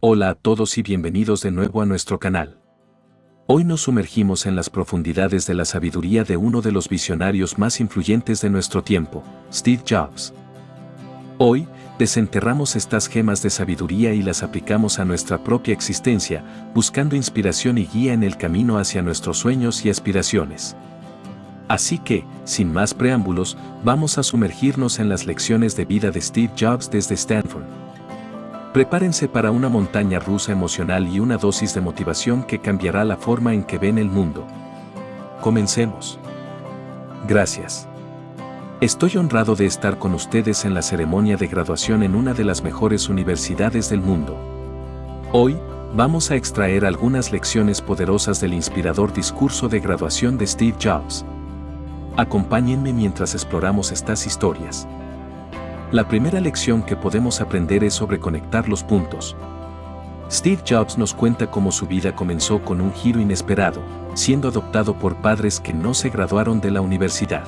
Hola a todos y bienvenidos de nuevo a nuestro canal. Hoy nos sumergimos en las profundidades de la sabiduría de uno de los visionarios más influyentes de nuestro tiempo, Steve Jobs. Hoy, desenterramos estas gemas de sabiduría y las aplicamos a nuestra propia existencia, buscando inspiración y guía en el camino hacia nuestros sueños y aspiraciones. Así que, sin más preámbulos, vamos a sumergirnos en las lecciones de vida de Steve Jobs desde Stanford. Prepárense para una montaña rusa emocional y una dosis de motivación que cambiará la forma en que ven el mundo. Comencemos. Gracias. Estoy honrado de estar con ustedes en la ceremonia de graduación en una de las mejores universidades del mundo. Hoy, vamos a extraer algunas lecciones poderosas del inspirador discurso de graduación de Steve Jobs. Acompáñenme mientras exploramos estas historias. La primera lección que podemos aprender es sobre conectar los puntos. Steve Jobs nos cuenta cómo su vida comenzó con un giro inesperado, siendo adoptado por padres que no se graduaron de la universidad.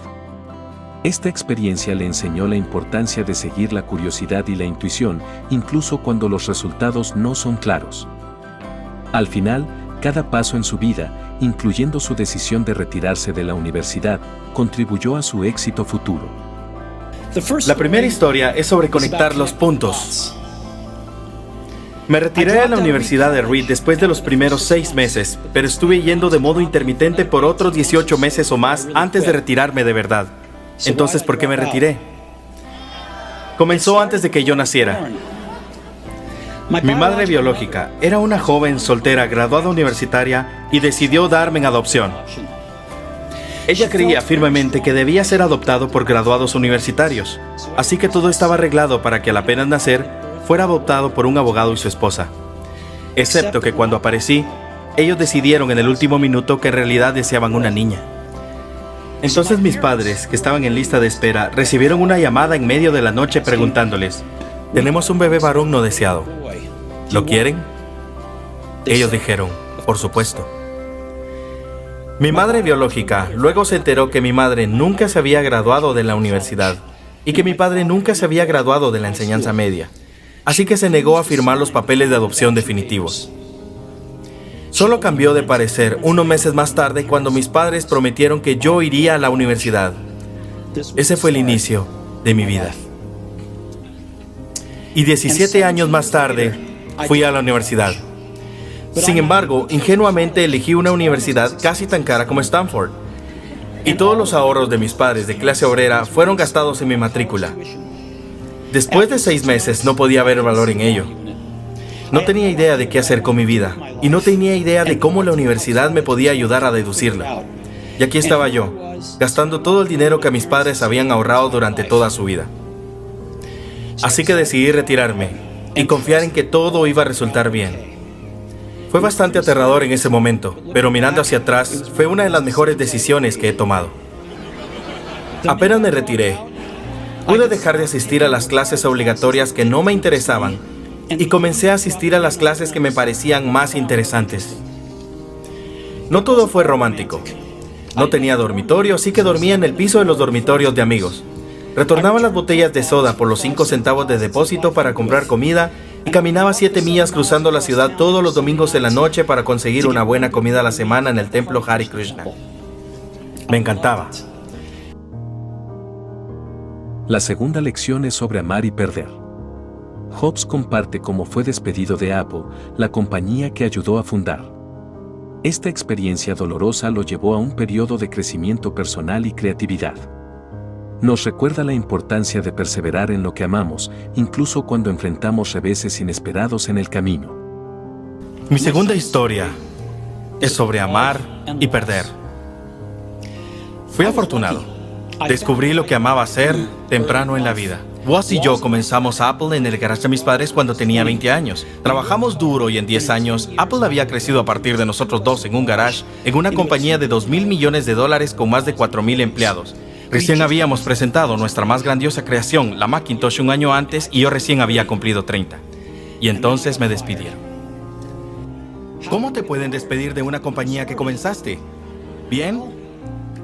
Esta experiencia le enseñó la importancia de seguir la curiosidad y la intuición, incluso cuando los resultados no son claros. Al final, cada paso en su vida, incluyendo su decisión de retirarse de la universidad, contribuyó a su éxito futuro. La primera historia es sobre conectar los puntos. Me retiré de la Universidad de Reed después de los primeros 6 meses, pero estuve yendo de modo intermitente por otros 18 meses o más antes de retirarme de verdad. Entonces, ¿por qué me retiré? Comenzó antes de que yo naciera. Mi madre biológica era una joven soltera graduada universitaria y decidió darme en adopción. Ella creía firmemente que debía ser adoptado por graduados universitarios, así que todo estaba arreglado para que al apenas nacer fuera adoptado por un abogado y su esposa. Excepto que cuando aparecí, ellos decidieron en el último minuto que en realidad deseaban una niña. Entonces mis padres, que estaban en lista de espera, recibieron una llamada en medio de la noche preguntándoles: «Tenemos un bebé varón no deseado. ¿Lo quieren?». Ellos dijeron: «Por supuesto». Mi madre biológica luego se enteró que mi madre nunca se había graduado de la universidad y que mi padre nunca se había graduado de la enseñanza media, así que se negó a firmar los papeles de adopción definitivos. Solo cambió de parecer unos meses más tarde cuando mis padres prometieron que yo iría a la universidad. Ese fue el inicio de mi vida. Y 17 años más tarde fui a la universidad. Sin embargo, ingenuamente elegí una universidad casi tan cara como Stanford. Y todos los ahorros de mis padres de clase obrera fueron gastados en mi matrícula. Después de 6 meses no podía ver el valor en ello. No tenía idea de qué hacer con mi vida y no tenía idea de cómo la universidad me podía ayudar a deducirla. Y aquí estaba yo, gastando todo el dinero que mis padres habían ahorrado durante toda su vida. Así que decidí retirarme y confiar en que todo iba a resultar bien. Fue bastante aterrador en ese momento, pero mirando hacia atrás, fue una de las mejores decisiones que he tomado. Apenas me retiré, pude dejar de asistir a las clases obligatorias que no me interesaban y comencé a asistir a las clases que me parecían más interesantes. No todo fue romántico. No tenía dormitorio, así que dormía en el piso de los dormitorios de amigos. Retornaba las botellas de soda por los 5 centavos de depósito para comprar comida y caminaba 7 millas cruzando la ciudad todos los domingos en la noche para conseguir una buena comida a la semana en el templo Hare Krishna. Me encantaba. La segunda lección es sobre amar y perder. Jobs comparte cómo fue despedido de Apple, la compañía que ayudó a fundar. Esta experiencia dolorosa lo llevó a un periodo de crecimiento personal y creatividad. Nos recuerda la importancia de perseverar en lo que amamos, incluso cuando enfrentamos reveses inesperados en el camino. Mi segunda historia es sobre amar y perder. Fui afortunado. Descubrí lo que amaba hacer temprano en la vida. Woz y yo comenzamos Apple en el garage de mis padres cuando tenía 20 años. Trabajamos duro y en 10 años, Apple había crecido a partir de nosotros dos en un garage, en una compañía de $2,000 millones con más de 4,000 empleados. Recién habíamos presentado nuestra más grandiosa creación, la Macintosh, un año antes y yo recién había cumplido 30. Y entonces me despidieron. ¿Cómo te pueden despedir de una compañía que comenzaste? ¿Bien?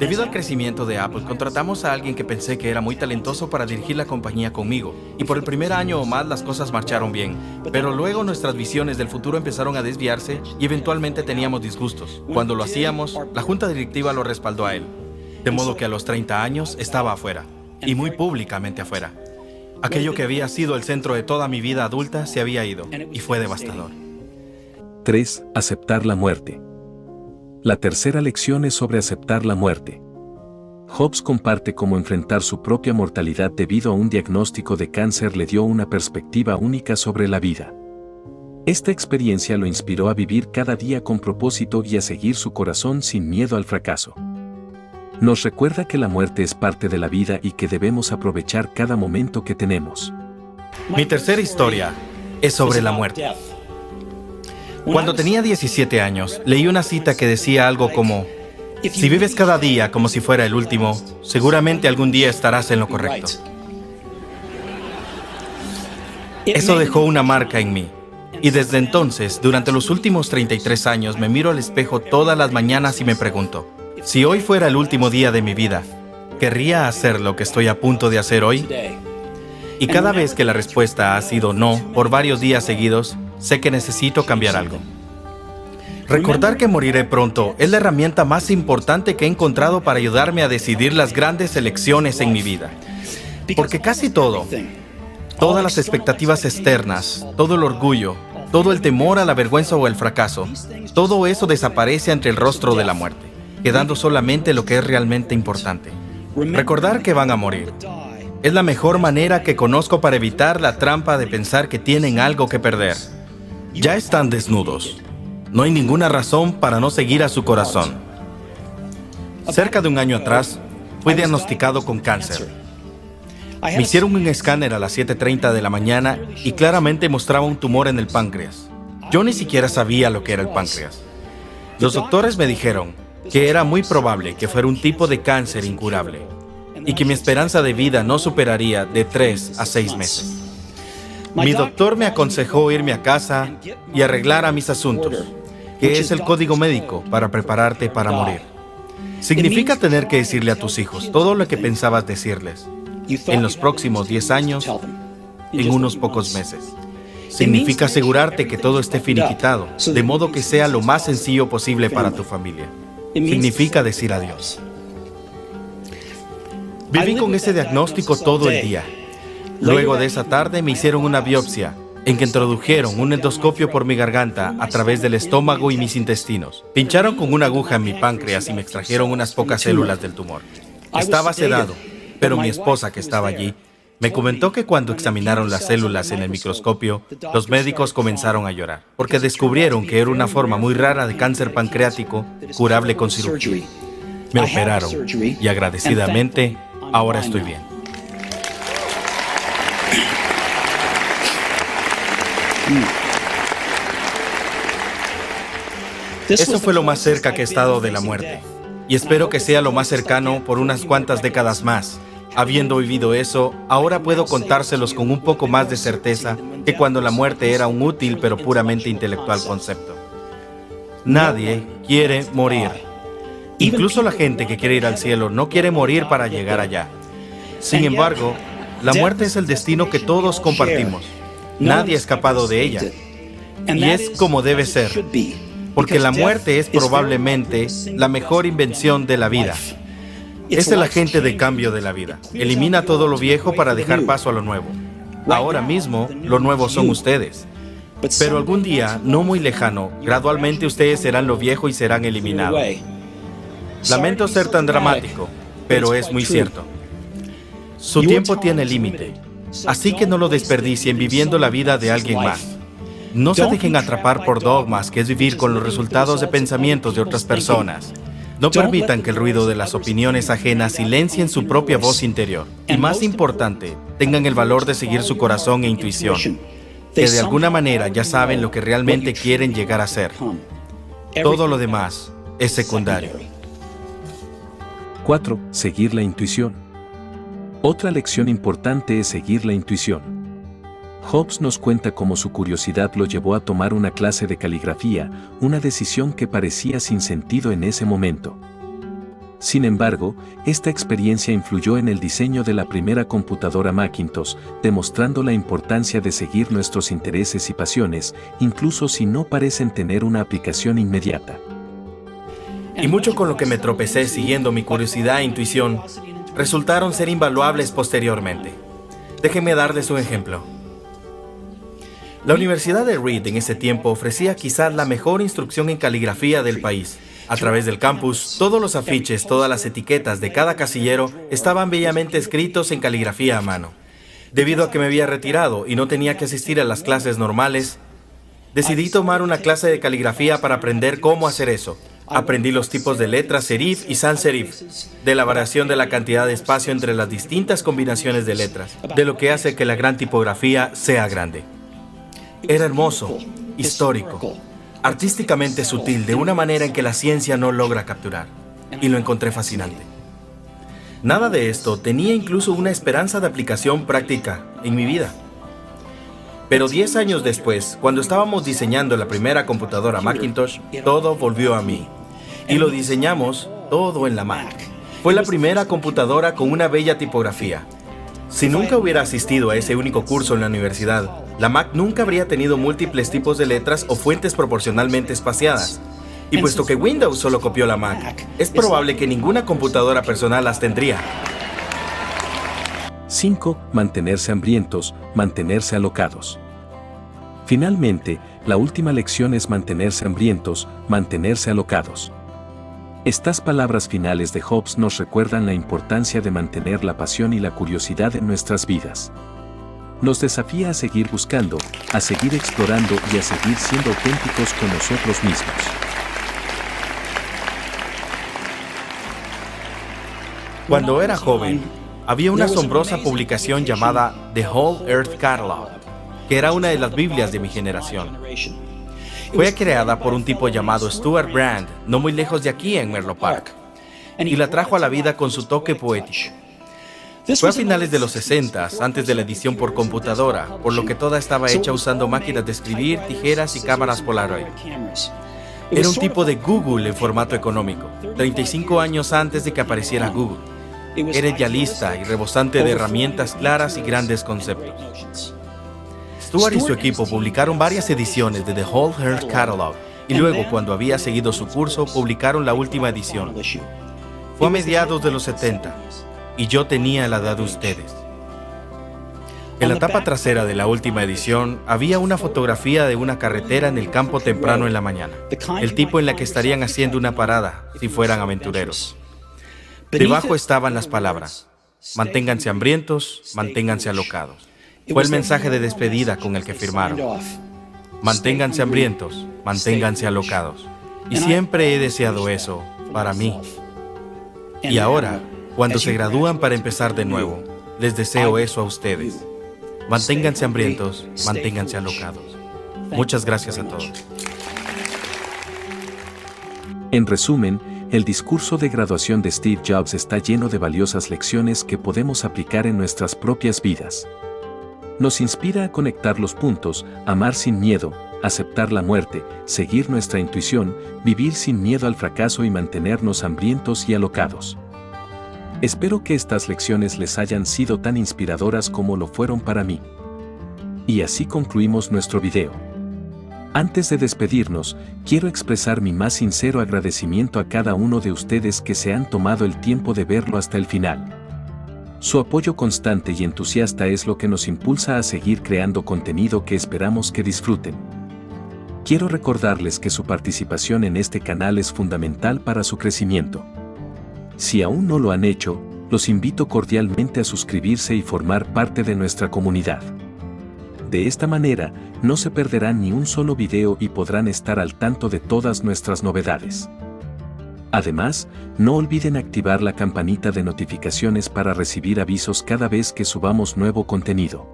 Debido al crecimiento de Apple, contratamos a alguien que pensé que era muy talentoso para dirigir la compañía conmigo. Y por el primer año o más las cosas marcharon bien. Pero luego nuestras visiones del futuro empezaron a desviarse y eventualmente teníamos disgustos. Cuando lo hacíamos, la junta directiva lo respaldó a él. De modo que a los 30 años estaba afuera. Y muy públicamente afuera. Aquello que había sido el centro de toda mi vida adulta se había ido. Y fue devastador. 3. Aceptar la muerte. La tercera lección es sobre aceptar la muerte. Hobbes comparte cómo enfrentar su propia mortalidad debido a un diagnóstico de cáncer le dio una perspectiva única sobre la vida. Esta experiencia lo inspiró a vivir cada día con propósito y a seguir su corazón sin miedo al fracaso. Nos recuerda que la muerte es parte de la vida y que debemos aprovechar cada momento que tenemos. Mi tercera historia es sobre la muerte. Cuando tenía 17 años, leí una cita que decía algo como: si vives cada día como si fuera el último, seguramente algún día estarás en lo correcto. Eso dejó una marca en mí. Y desde entonces, durante los últimos 33 años, me miro al espejo todas las mañanas y me pregunto: si hoy fuera el último día de mi vida, ¿querría hacer lo que estoy a punto de hacer hoy? Y cada vez que la respuesta ha sido no, por varios días seguidos, sé que necesito cambiar algo. Recordar que moriré pronto es la herramienta más importante que he encontrado para ayudarme a decidir las grandes elecciones en mi vida. Porque casi todo, todas las expectativas externas, todo el orgullo, todo el temor a la vergüenza o el fracaso, todo eso desaparece ante el rostro de la muerte, quedando solamente lo que es realmente importante. Recordar que van a morir. Es la mejor manera que conozco para evitar la trampa de pensar que tienen algo que perder. Ya están desnudos. No hay ninguna razón para no seguir a su corazón. Cerca de un año atrás, fui diagnosticado con cáncer. Me hicieron un escáner a las 7:30 de la mañana y claramente mostraba un tumor en el páncreas. Yo ni siquiera sabía lo que era el páncreas. Los doctores me dijeron que era muy probable que fuera un tipo de cáncer incurable y que mi esperanza de vida no superaría de 3 a 6 meses. Mi doctor me aconsejó irme a casa y arreglar a mis asuntos, que es el código médico para prepararte para morir. Significa tener que decirle a tus hijos todo lo que pensabas decirles en los próximos 10 años, en unos pocos meses. Significa asegurarte que todo esté finiquitado, de modo que sea lo más sencillo posible para tu familia. Significa decir adiós. Viví con ese diagnóstico todo el día. Luego de esa tarde me hicieron una biopsia, en que introdujeron un endoscopio por mi garganta a través del estómago y mis intestinos. Pincharon con una aguja en mi páncreas y me extrajeron unas pocas células del tumor. Estaba sedado, pero mi esposa, que estaba allí, me comentó que cuando examinaron las células en el microscopio, los médicos comenzaron a llorar, porque descubrieron que era una forma muy rara de cáncer pancreático curable con cirugía. Me operaron y agradecidamente, ahora estoy bien. Eso fue lo más cerca que he estado de la muerte. Y espero que sea lo más cercano por unas cuantas décadas más. Habiendo vivido eso, ahora puedo contárselos con un poco más de certeza que cuando la muerte era un útil pero puramente intelectual concepto. Nadie quiere morir. Incluso la gente que quiere ir al cielo no quiere morir para llegar allá. Sin embargo, la muerte es el destino que todos compartimos. Nadie ha escapado de ella. Y es como debe ser. Porque la muerte es probablemente la mejor invención de la vida. Es el agente de cambio de la vida. Elimina todo lo viejo para dejar paso a lo nuevo. Ahora mismo, lo nuevo son ustedes. Pero algún día, no muy lejano, gradualmente ustedes serán lo viejo y serán eliminados. Lamento ser tan dramático, pero es muy cierto. Su tiempo tiene límite, así que no lo desperdicien viviendo la vida de alguien más. No se dejen atrapar por dogmas, que es vivir con los resultados de pensamientos de otras personas. No permitan que el ruido de las opiniones ajenas silencien su propia voz interior. Y más importante, tengan el valor de seguir su corazón e intuición, que de alguna manera ya saben lo que realmente quieren llegar a ser. Todo lo demás es secundario. 4. Seguir la intuición. Otra lección importante es seguir la intuición. Hobbes nos cuenta cómo su curiosidad lo llevó a tomar una clase de caligrafía, una decisión que parecía sin sentido en ese momento. Sin embargo, esta experiencia influyó en el diseño de la primera computadora Macintosh, demostrando la importancia de seguir nuestros intereses y pasiones, incluso si no parecen tener una aplicación inmediata. Y mucho con lo que me tropecé siguiendo mi curiosidad e intuición resultaron ser invaluables posteriormente. Déjenme darles un ejemplo. La Universidad de Reed en ese tiempo ofrecía quizás la mejor instrucción en caligrafía del país. A través del campus, todos los afiches, todas las etiquetas de cada casillero estaban bellamente escritos en caligrafía a mano. Debido a que me había retirado y no tenía que asistir a las clases normales, decidí tomar una clase de caligrafía para aprender cómo hacer eso. Aprendí los tipos de letras serif y sans serif, de la variación de la cantidad de espacio entre las distintas combinaciones de letras, de lo que hace que la gran tipografía sea grande. Era hermoso, histórico, artísticamente sutil, de una manera en que la ciencia no logra capturar, y lo encontré fascinante. Nada de esto tenía incluso una esperanza de aplicación práctica en mi vida. Pero 10 años después, cuando estábamos diseñando la primera computadora Macintosh, todo volvió a mí. Y lo diseñamos todo en la Mac. Fue la primera computadora con una bella tipografía. Si nunca hubiera asistido a ese único curso en la universidad, la Mac nunca habría tenido múltiples tipos de letras o fuentes proporcionalmente espaciadas. Y puesto que Windows solo copió la Mac, es probable que ninguna computadora personal las tendría. 5. Mantenerse hambrientos, mantenerse alocados. Finalmente, la última lección es mantenerse hambrientos, mantenerse alocados. Estas palabras finales de Hobbes nos recuerdan la importancia de mantener la pasión y la curiosidad en nuestras vidas. Nos desafía a seguir buscando, a seguir explorando y a seguir siendo auténticos con nosotros mismos. Cuando era joven, había una asombrosa publicación llamada The Whole Earth Catalog, que era una de las Biblias de mi generación. Fue creada por un tipo llamado Stuart Brand, no muy lejos de aquí en Menlo Park, y la trajo a la vida con su toque poético. Fue a finales de los 60, antes de la edición por computadora, por lo que toda estaba hecha usando máquinas de escribir, tijeras y cámaras Polaroid. Era un tipo de Google en formato económico, 35 años antes de que apareciera Google. Era idealista y rebosante de herramientas claras y grandes conceptos. Stuart y su equipo publicaron varias ediciones de The Whole Earth Catalog y luego, cuando había seguido su curso, publicaron la última edición. Fue a mediados de los 70 y yo tenía la edad de ustedes. En la tapa trasera de la última edición había una fotografía de una carretera en el campo temprano en la mañana, el tipo en la que estarían haciendo una parada si fueran aventureros. Debajo estaban las palabras: manténganse hambrientos, manténganse alocados. Fue el mensaje de despedida con el que firmaron. Manténganse hambrientos, manténganse alocados. Y siempre he deseado eso para mí. Y ahora, cuando se gradúan para empezar de nuevo, les deseo eso a ustedes. Manténganse hambrientos, manténganse alocados. Muchas gracias a todos. En resumen, el discurso de graduación de Steve Jobs está lleno de valiosas lecciones que podemos aplicar en nuestras propias vidas. Nos inspira a conectar los puntos, amar sin miedo, aceptar la muerte, seguir nuestra intuición, vivir sin miedo al fracaso y mantenernos hambrientos y alocados. Espero que estas lecciones les hayan sido tan inspiradoras como lo fueron para mí. Y así concluimos nuestro video. Antes de despedirnos, quiero expresar mi más sincero agradecimiento a cada uno de ustedes que se han tomado el tiempo de verlo hasta el final. Su apoyo constante y entusiasta es lo que nos impulsa a seguir creando contenido que esperamos que disfruten. Quiero recordarles que su participación en este canal es fundamental para su crecimiento. Si aún no lo han hecho, los invito cordialmente a suscribirse y formar parte de nuestra comunidad. De esta manera, no se perderán ni un solo video y podrán estar al tanto de todas nuestras novedades. Además, no olviden activar la campanita de notificaciones para recibir avisos cada vez que subamos nuevo contenido.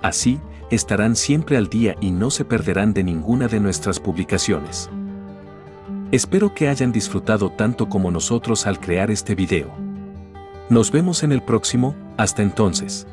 Así, estarán siempre al día y no se perderán de ninguna de nuestras publicaciones. Espero que hayan disfrutado tanto como nosotros al crear este video. Nos vemos en el próximo, hasta entonces.